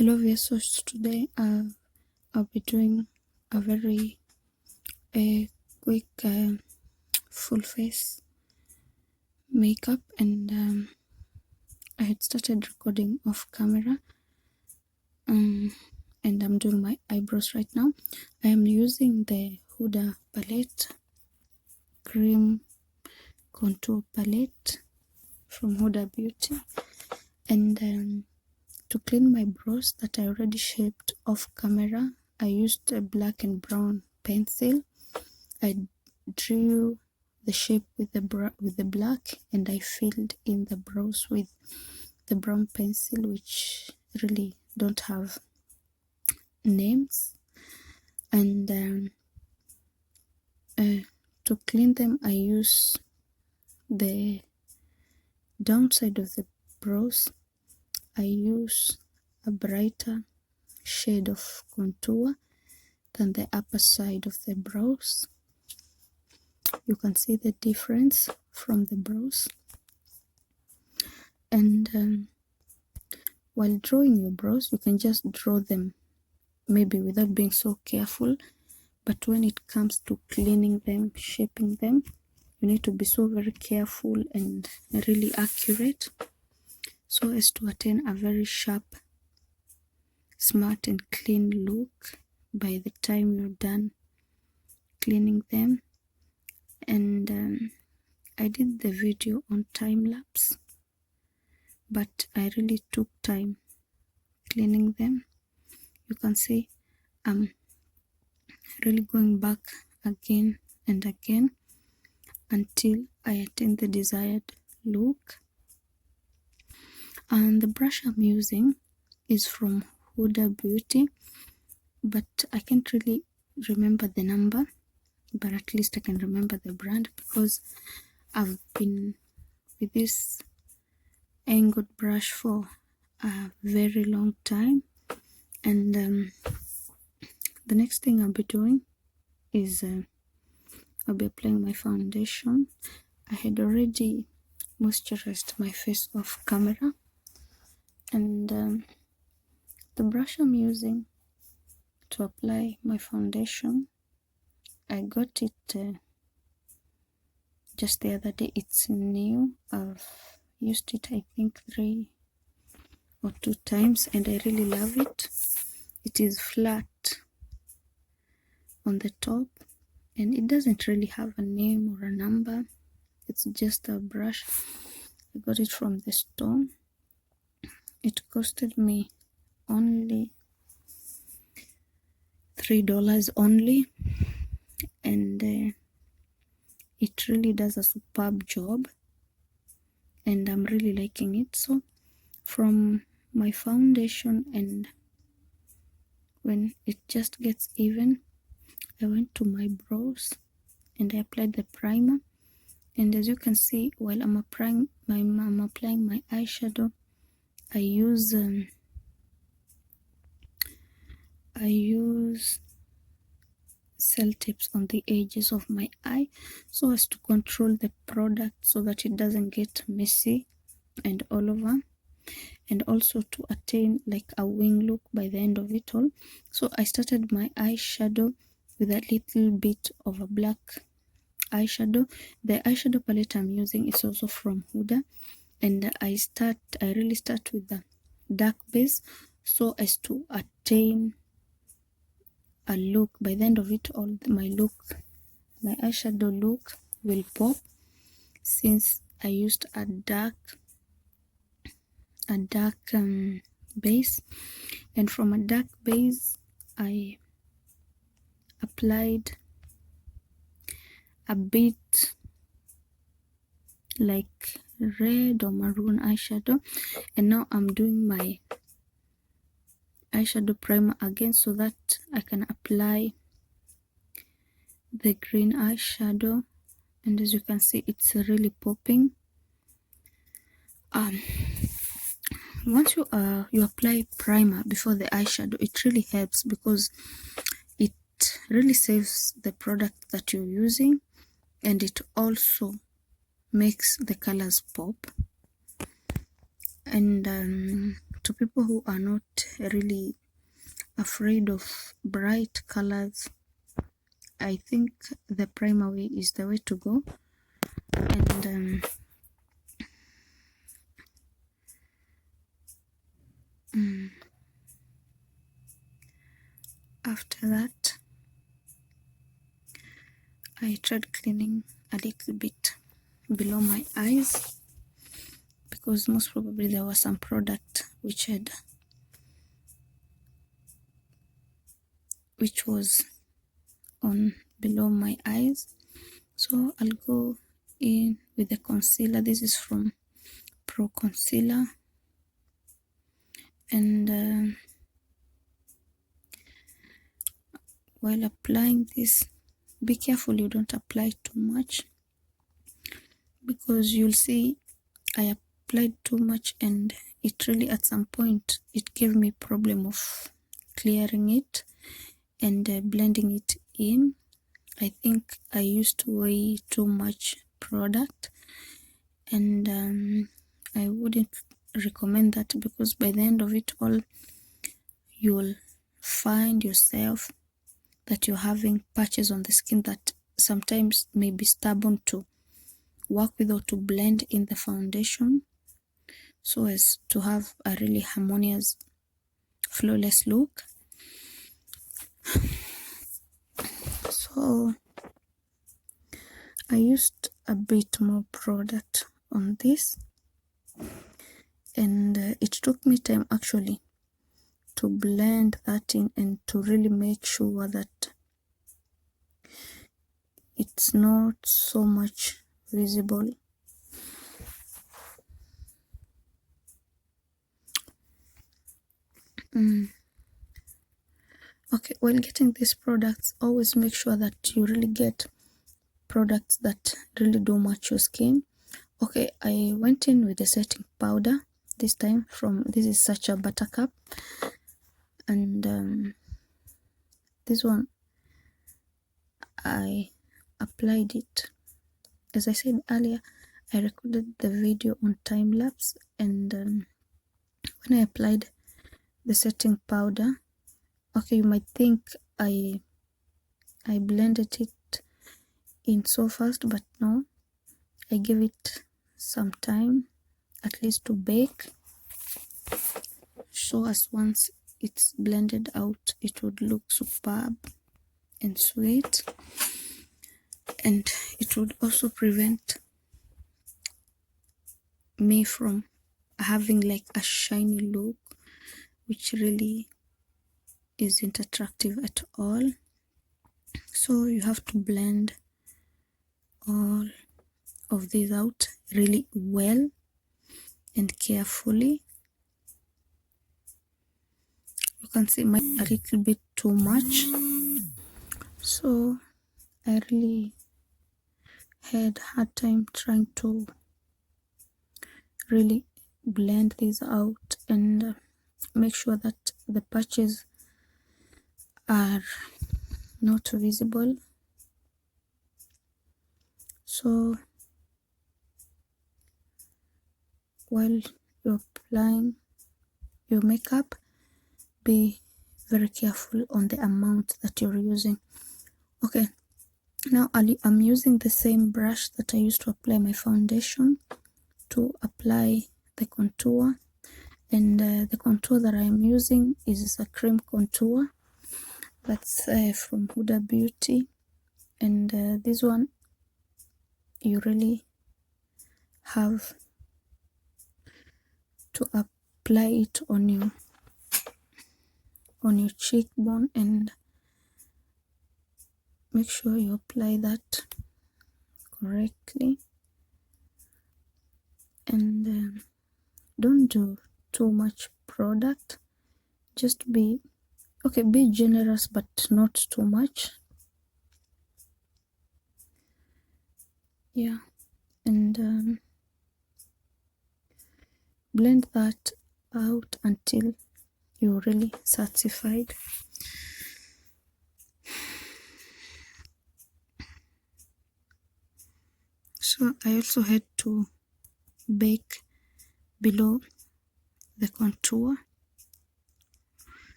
Hello viewers, so today I'll be doing a very quick full face makeup, and I had started recording off camera, and I'm doing my eyebrows right now. I am using the Huda palette, cream contour palette from Huda Beauty, and to clean my brows that I already shaped off camera, I used a black and brown pencil. I drew the shape with the black, and I filled in the brows with the brown pencil, which really don't have names. And to clean them, I use the downside of the brows. I use a brighter shade of contour than the upper side of the brows. You can see the difference from the brows. And while drawing your brows, you can just draw them maybe without being so careful, but when it comes to cleaning them, shaping them, you need to be so very careful and really accurate, so as to attain a very sharp, smart and clean look by the time you're done cleaning them. And I did the video on time lapse, but I really took time cleaning them. You can see I'm really going back again and again until I attain the desired look. And the brush I'm using is from Huda Beauty, but I can't really remember the number, but at least I can remember the brand, because I've been with this angled brush for a very long time. And the next thing I'll be doing is I'll be applying my foundation. I had already moisturized my face off camera, and the brush I'm using to apply my foundation, I got it just the other day. It's new. I've used it I think 3 or 2 times, and I really love it. It is flat on the top, and it doesn't really have a name or a number. It's just a brush. I got it from the store. It costed me only $3 only, and it really does a superb job, and I'm really liking it. So from my foundation, and when it just gets even, I went to my brows and I applied the primer. And as you can see, while I'm applying my eyeshadow, I use cell tips on the edges of my eye, so as to control the product so that it doesn't get messy and all over, and also to attain like a wing look by the end of it all. So I started my eyeshadow with a little bit of a black eyeshadow. The eyeshadow palette I'm using is also from Huda, and I really start with the dark base, so as to attain a look by the end of it all. My eyeshadow look will pop, since I used a dark base, and from a dark base I applied a bit like red or maroon eyeshadow, and now I'm doing my eyeshadow primer again, so that I can apply the green eyeshadow. And as you can see, it's really popping. Once you apply primer before the eyeshadow, it really helps, because it really saves the product that you're using, and it also makes the colors pop. And to to people who are not really afraid of bright colors, I think the primer way is the way to go. And after that, I tried cleaning a little bit below my eyes, because most probably there was some product which was on below my eyes. So I'll go in with the concealer. This is from Pro Concealer, and while applying this, be careful you don't apply too much, because you'll see I applied too much and it really at some point it gave me problem of clearing it and blending it in. I think I used way too much product, and I wouldn't recommend that, because by the end of it all you'll find yourself that you're having patches on the skin that sometimes may be stubborn to work with or to blend in the foundation, so as to have a really harmonious, flawless look. So I used a bit more product on this, and it took me time actually to blend that in and to really make sure that it's not so much visible. Okay, while getting these products, always make sure that you really get products that really do match your skin. Okay, I went in with a setting powder this time this is such a Buttercup, and this one I applied it. As I said earlier, I recorded the video on Timelapse, and when I applied the setting powder, okay, you might think I blended it in so fast, but no, I gave it some time at least to bake, so as once it's blended out it would look superb and sweet, and it would also prevent me from having like a shiny look, which really isn't attractive at all. So you have to blend all of these out really well and carefully. You can see my a little bit too much, so I really had hard time trying to really blend these out and make sure that the patches are not visible. So while you're applying your makeup, be very careful on the amount that you're using. Okay, now I'm using the same brush that I used to apply my foundation to apply the contour, and the contour that I'm using is a cream contour that's from Huda Beauty, and this one you really have to apply it on your cheekbone, and make sure you apply that correctly, and don't do too much product. Just be generous but not too much. Yeah, and blend that out until you're really satisfied. So I also had to bake below the contour,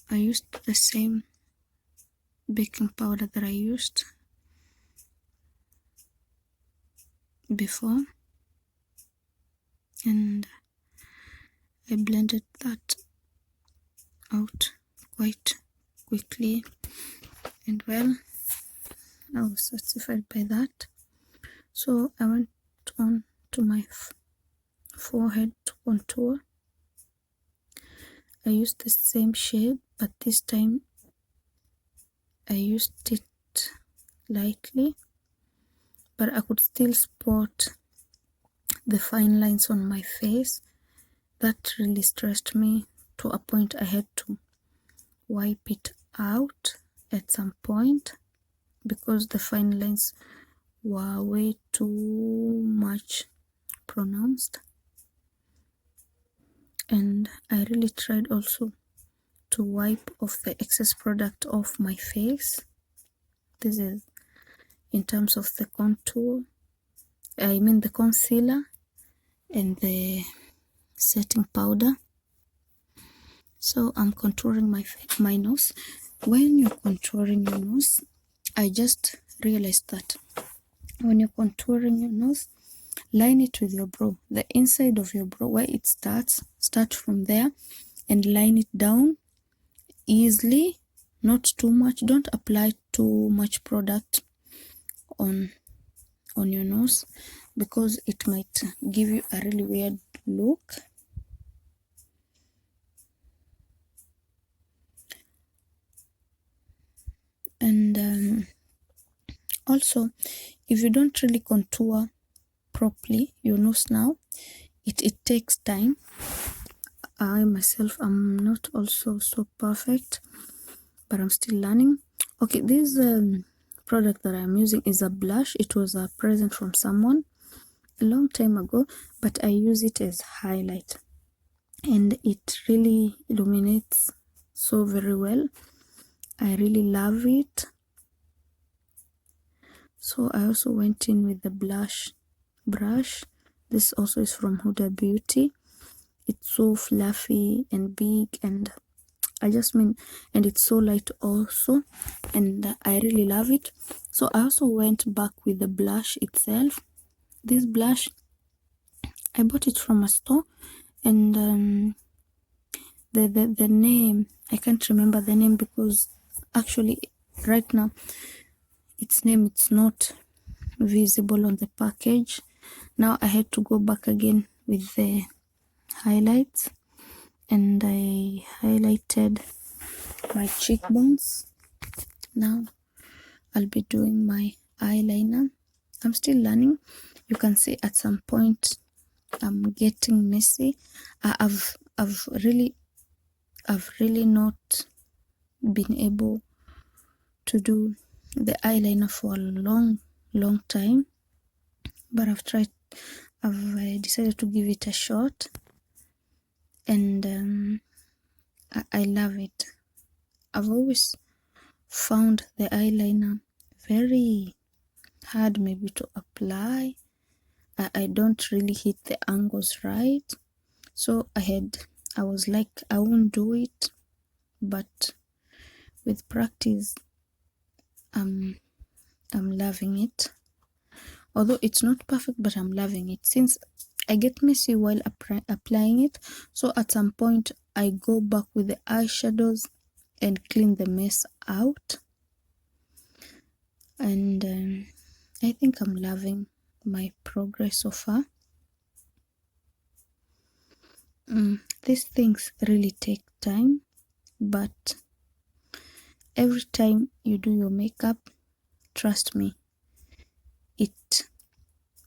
I used the same baking powder that I used before, and I blended that out quite quickly and well. I was satisfied by that. So I went on to my forehead to contour. I used the same shade, but this time I used it lightly, but I could still spot the fine lines on my face. That really stressed me to a point I had to wipe it out at some point because the fine lines were way too much pronounced. And I really tried also to wipe off the excess product off my face. This is in terms of the contour, I mean the concealer and the setting powder. So I'm contouring my nose. When you're contouring your nose, I just realized that when you're contouring your nose, line it with your brow, the inside of your brow where it starts. Start from there and line it down easily, not too much. Don't apply too much product on your nose because it might give you a really weird look. And also, if you don't really contour properly your nose now, it takes time. I myself am not also so perfect, but I'm still learning. Okay, this product that I'm using is a blush. It was a present from someone a long time ago, but I use it as highlight and it really illuminates so very well. I really love it. So I also went in with the blush brush. This also is from Huda Beauty. It's so fluffy and big, and and it's so light also, and I really love it. So I also went back with the blush itself. This blush, I bought it from a store, and the name, I can't remember the name because actually right now its name, it's not visible on the package. Now I had to go back again with the highlights, and I highlighted my cheekbones. Now I'll be doing my eyeliner. I'm still learning. You can see at some point I'm getting messy. I've really not been able to do the eyeliner for a long time, but I've decided to give it a shot, and I love it. I've always found the eyeliner very hard maybe to apply. I don't really hit the angles right, so I was like, I won't do it, but with practice I'm loving it. Although it's not perfect, but I'm loving it since I get messy while applying it. So at some point I go back with the eyeshadows and clean the mess out, and I think I'm loving my progress so far. These things really take time, but every time you do your makeup, trust me, it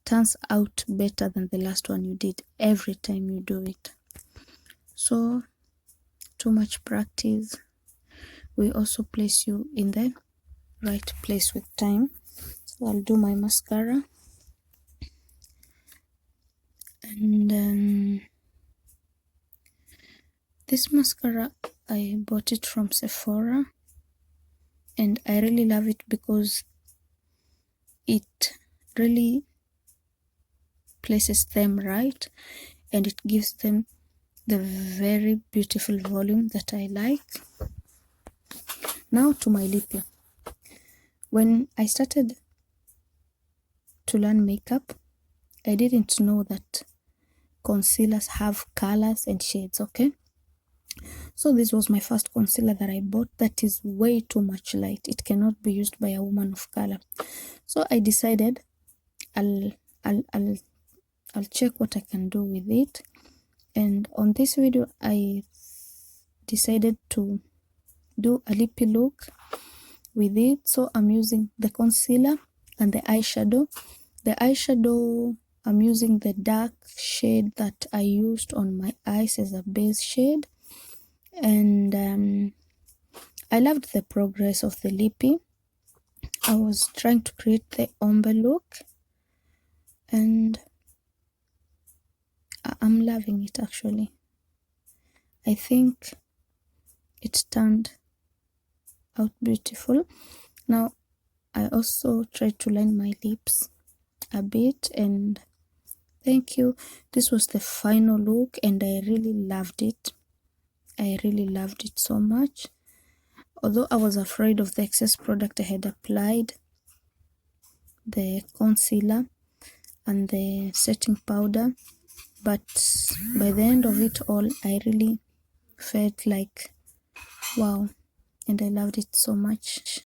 turns out better than the last one you did every time you do it. So too much practice will also place you in the right place with time. So I'll do my mascara, and this mascara, I bought it from Sephora, and I really love it because it really places them right, and it gives them the very beautiful volume that I like. Now to my lippy. When I started to learn makeup, I didn't know that concealers have colors and shades, okay? So this was my first concealer that I bought that is way too much light. It cannot be used by a woman of color. So I decided I'll check what I can do with it. And on this video, I decided to do a lippy look with it. So I'm using the concealer and the eyeshadow. The eyeshadow, I'm using the dark shade that I used on my eyes as a base shade. And I loved the progress of the lippy. I was trying to create the ombre look, and I'm loving it actually. I think it turned out beautiful. Now I also tried to line my lips a bit, and thank you. This was the final look and I really loved it. I really loved it so much. Although I was afraid of the excess product I had applied, the concealer and the setting powder, but by the end of it all, I really felt like wow, and I loved it so much.